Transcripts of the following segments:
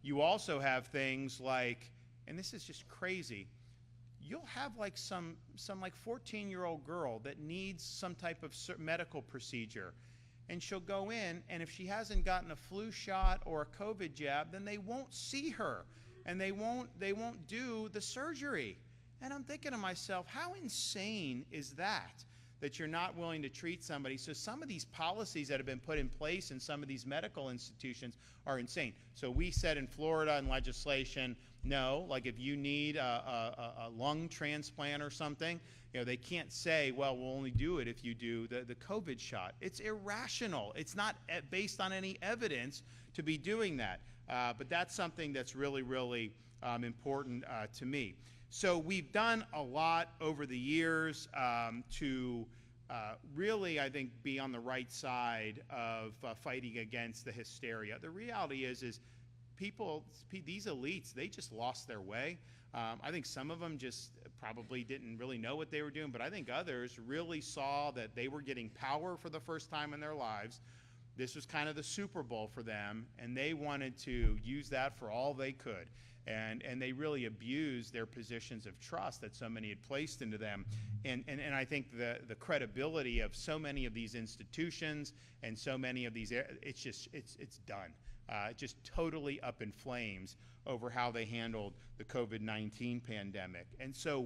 You also have things like, and this is just crazy, you'll have like some like 14-year-old girl that needs some type of medical procedure, and she'll go in, and if she hasn't gotten a flu shot or a COVID jab, then they won't see her, and they won't do the surgery. And I'm thinking to myself, how insane is that? That you're not willing to treat somebody. So some of these policies that have been put in place in some of these medical institutions are insane. So we said in Florida in legislation, no, like if you need a lung transplant or something, they can't say, well, we'll only do it if you do the COVID shot. It's irrational. It's not based on any evidence to be doing that. But that's something that's really, really important to me. So we've done a lot over the years to really, I think, be on the right side of fighting against the hysteria. The reality is people, these elites, they just lost their way. I think some of them just probably didn't really know what they were doing, but I think others really saw that they were getting power for the first time in their lives. This was kind of the Super Bowl for them, and they wanted to use that for all they could. And they really abused their positions of trust that so many had placed into them. And I think the credibility of so many of these institutions and so many of these, it's done. Just totally up in flames over how they handled the COVID-19 pandemic. And so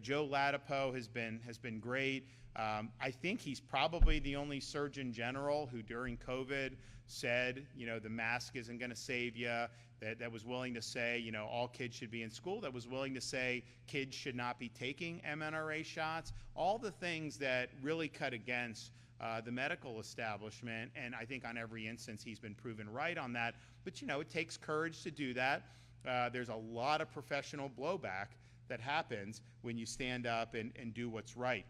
Joe Ladapo has been great. I think he's probably the only Surgeon General who during COVID said, the mask isn't going to save you, that was willing to say, all kids should be in school, that was willing to say kids should not be taking mRNA shots, all the things that really cut against the medical establishment. And I think on every instance he's been proven right on that. But, it takes courage to do that. There's a lot of professional blowback that happens when you stand up and do what's right.